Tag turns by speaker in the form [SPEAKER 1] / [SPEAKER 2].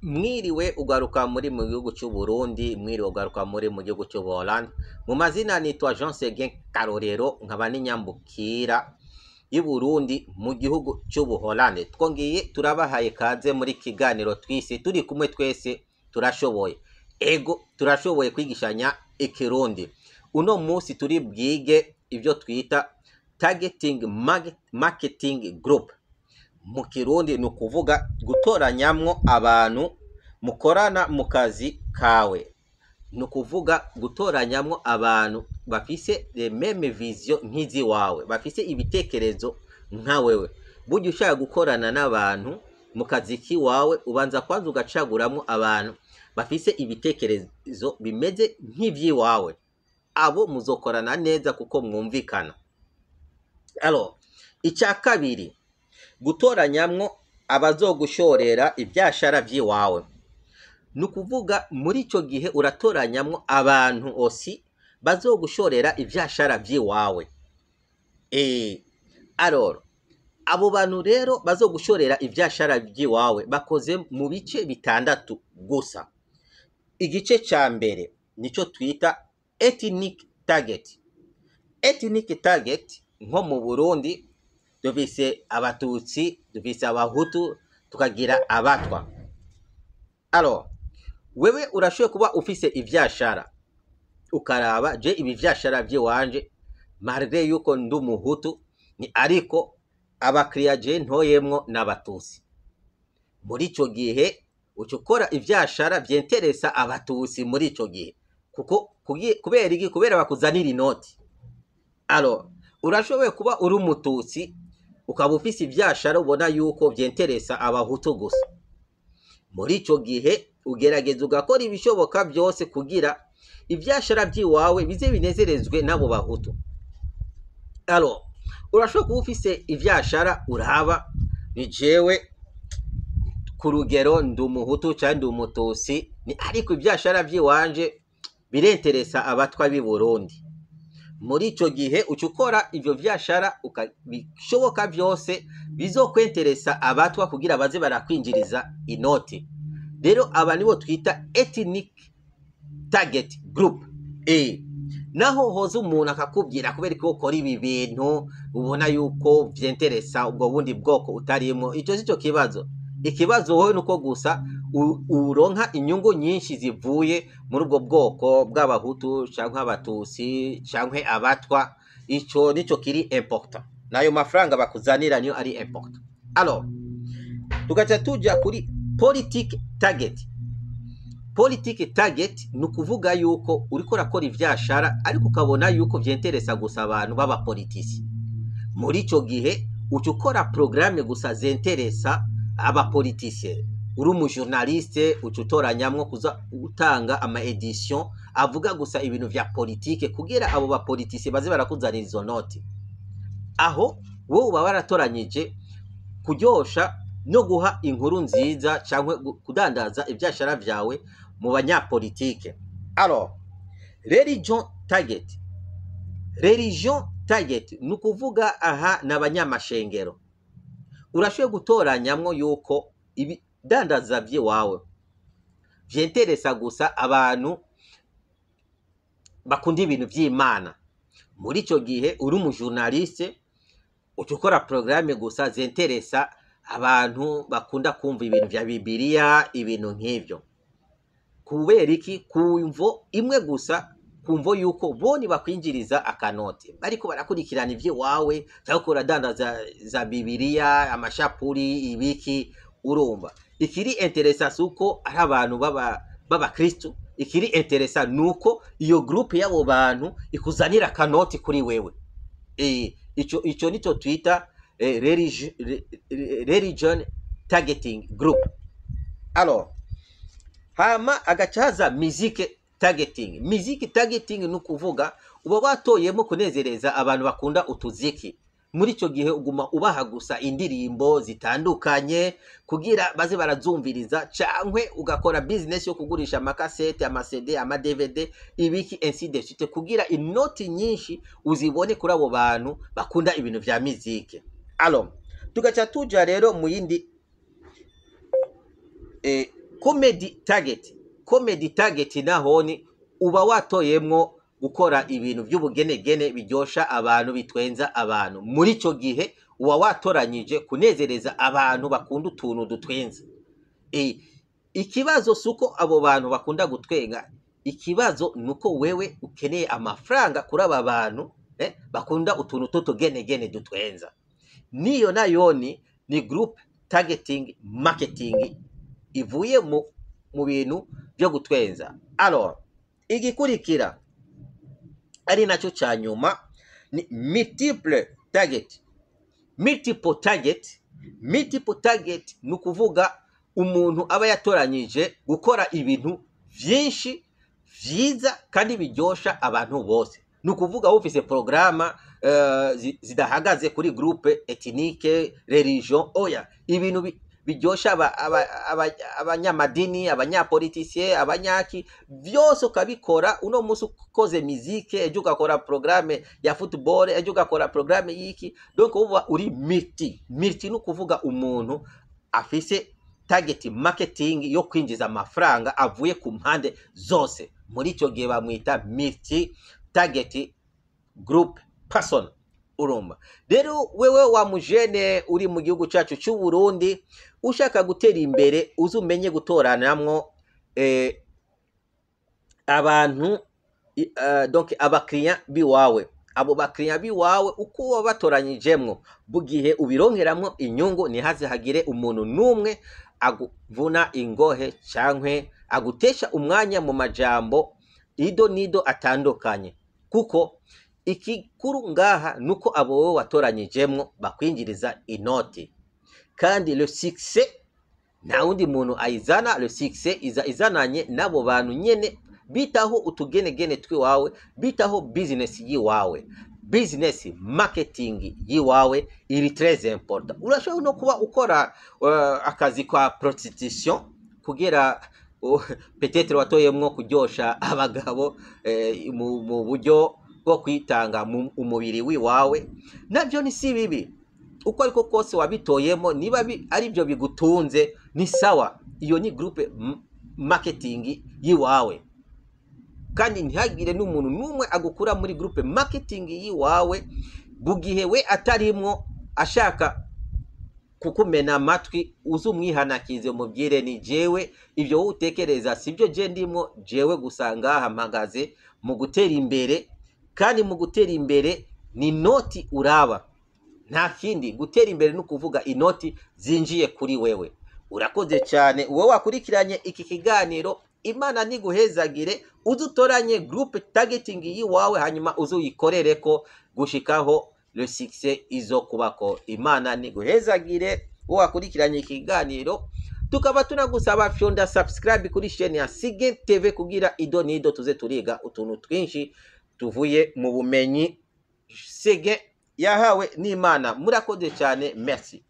[SPEAKER 1] Mwiriwe ugaruka muri mu gihugu cy'u Burundi, mwiriwe ugaruka muri mu gihugu cy'u Buholandi. Mu mazina nitwa Jean Seguin Karorero, nkaba n'inyambukira y'u Burundi mu gihugu cy'u Buholandi. Twongeye turabahaye kaze muri kiganiro twise turi kumwe twese turashoboye. Ego turashoboye kwigishanya ikirundi. Uno munsi turi bwige ibyo twita targeting marketing group. Mu kirundi ni ukuvuga gutoranyamwo abantu mukorana mu kazi kawe, ni ukuvuga gutoranyamwo abantu bafise meme vision nk'izi wawe, bafise ibitekerezo nka wewe. Burya ushaka gukorana n'abantu mu kazi kiwawe ubanza kwanza ugacaguramwo abantu bafise ibitekerezo bimeze nk'ivyiwawe, abo muzokorana neza kuko mwumvikana. Alors icya kabiri, gutoranyamwo abazogushorera ibyashara by'iwawe, ni ukuvuga muri icyo gihe uratoranyamwo abantu osi bazogushorera ibyashara by'iwawe. Alors abo bantu rero bazogushorera ibyashara by'iwawe bakoze mu bice bitandatu gusa. Igice cya mbere nicyo twita ethnic target. Ethnic target nko mu Burundi dufise abatutsi, dufise abahutu, tukagira abatwa. Alors wewe urashoboye kuba ufise ivyashara ukaraba je ibi vyashara by'iwanje malgré yuko ndi umuhutu ni ariko abakiriya je ntoyemwo n'abatutsi. Muri ico gihe ucukora ivyashara byenteresa abatutsi muri ico gihe kuko kubera iki? Kubera bakuzanira inoti. Alors urashoboye kuba uri umututsi ukaba ufise ivyashara ubona yuko byenteresa abahutu gusa. Muri ico gihe ugerageza ugakora ibishoboka byose kugira ivyashara by'iwawe bize binezerezwe n'abo bahutu. Alors urashobora kuba ufise ivyashara uraba ni jewe ku rugero ndi umuhutu cyangwa ndi umututsi, ni ariko ivyashara by'iwanje birenteresa abatwa b'i Burundi. Muri ico gihe ucukora ivyo vyashara ukabishoboka byose bizokwenteresa abatwa kugira baze barakwinjiriza inoti. Rero aba nibo twita ethnic target group. Naho hoza umuntu akakubwira kubera ko ukora ibi bintu ubona yuko vyenteresa ubwo bundi bwoko utarimo, ico sico kibazo. Ikibazo wowe nuko gusa uronka inyungu nyinshi zivuye muri ubwo bwoko bw'abahutu cyangwa abatutsi cyangwa abatwa. Ico nico kiri important, nayo mafaranga bakuzanira niyo ari important. Alors tugaca tuja kuri politic target. Politic target ni ukuvuga yuko uriko urakora ivyashara ariko ukabona yuko vyenteresa gusa abantu b'abapolitisi. Muri ico gihe ucukora programme gusa zenteresa abapolitisiye. Uri umujournaliste ucutoranyamwo kuza utanga ama edition avuga gusa ibintu vya politike kugira abo bapolitisiye baze barakuzanira izo noti. Aho wowe uba waratoranyije kuryosha no guha inkuru nziza cyangwa kudandaza ibyashara vyawe mu banyapolitike. Alors religion target. Religion target ni ukuvuga aha n'abanyamashengero. Urashoboye gutoranyamwo yuko ibidandaza by'iwawe vyenteresa gusa abantu bakunda ibintu by'Imana. Muri ico gihe uri umujournaliste ucukora programme gusa zenteresa abantu bakunda kumva ibintu vya Bibiliya, ibintu nk'ivyo. Kubera iki? Kumvo imwe gusa, kumvo yuko boni bakwinjiriza akanoti bariko barakurikirana ivyo wawe cyangwa uradandaza za Bibiliya, amashapuri, ibiki. Urumva ikiri interesa suko ari abantu baba Kristo, ikiri interesa nuko iyo group y'abo bantu ikuzanira kanoti kuri wewe. Ico nico twita religion targeting group. Alors hama agacaza music targeting. Music targeting ni ukuvuga uba watoyemo kunezereza abantu bakunda utuziki. Muri ico gihe uguma ubaha gusa indirimbo zitandukanye kugira baze barazumviriza, cankwe ugakora business yo kugurisha amakasete, ama CD, ama DVD, ibiki ainsi de suite kugira inoti nyinshi uzibone kuri abo bantu bakunda ibintu vya muzike. Alors tugaca tuja rero mu yindi comedy target nahoni uba watoyemwo gukora ibintu by'ubugenegene biryosha abantu bitwenza abantu. Muri ico gihe uba watoranyije kunezereza abantu bakunda utuntu dutwenza. Ikibazo suko abo bantu bakunda gutwenga, ikibazo nuko wewe ukeneye amafaranga kuri aba bantu bakunda utuntu tutugenegene dutwenza. Niyo nayoni ni group targeting marketing ivuye mu bintu byo gutwenza. Alors igikurikira ari nacyo cyanyuma ni multiple target nukuvuga umuntu aba yatoranyije gukora ibintu byinshi vyiza kandi biryosha abantu bose. Nukuvuga ufise programa zidahagaze kuri groupe ethnique religion oya ibintu biryosha abanyamadini abanyapoliticien abanyaki byose ukabikora. Uno musi ukoze muzike ejo ugakora programe ya football ejo ugakora programe yiki. Donc uba uri multi nukuvuga umuntu afise target marketing yo kwinjiza amafaranga avuye ku mpande zose. Muri icyo gihe bamwita multi target group person. Urumva rero wewe wa mujene uri mu gihugu cyacu cy'u Burundi ushaka gutera imbere uzumenye gutoranamwo abantu donc abakiriya biwawe. Abo bakiriya biwawe uko batoranyijemwo bugihe ubironkeramwo inyungu nihaze hagire umuntu numwe aguvuna ingohe cankwe agutesha umwanya mu majambo nido atandukanye. Kuko ikikuru ngaha nuko abo wowe watoranyijemwo bakwinjiriza inoti. Kandi le succès nta wundi muntu ayizana. Le succès izananye nabo bantu nyene bitaho utugenegene twiwawe, bitaho business yiwawe. Business marketing yiwawe iri très important. Urashobora no kuba ukora akazi kwa prostitution kugira peut-être watoyemwo kuryosha abagabo mu buryo bwo kwitanga mu umubiri wiwawe. Nabyo ni si bibi uko ariko kose wabitoyemo niba ari byo bigutunze ni sawa. Iyo ni groupe marketing yiwawe. Kandi ntihagire n'umuntu numwe agukura muri groupe marketing yiwawe bugihe we atarimwo ashaka kukumena amatwi. Uzumwihanakize mubwire ni jewe ibyo utekereza sibyo je ndimwo. Jewe gusanga mpagaze mu gutera imbere, kandi mu gutera imbere ni noti uraba, nta kindi. Gutera imbere no kuvuga inoti zinjiye kuri wewe. Urakoze cyane uwo wakurikiranye iki kiganiro. Imana niguhezagire udutoranye groupe targeting yiwawe hanyuma uzuyikorereko gushikaho le succès izo kubako. Imana niguhezagire uwo wakurikiranye iki kiganiro. Tukaba tunagusaba fyonda subscribe kuri chaîne ya Sigin TV kugira ido nido tuze turiga utuntu twinshi tuvuye mu bumenyi Sigin yahawe n'Imana. Murakoze cyane, merci.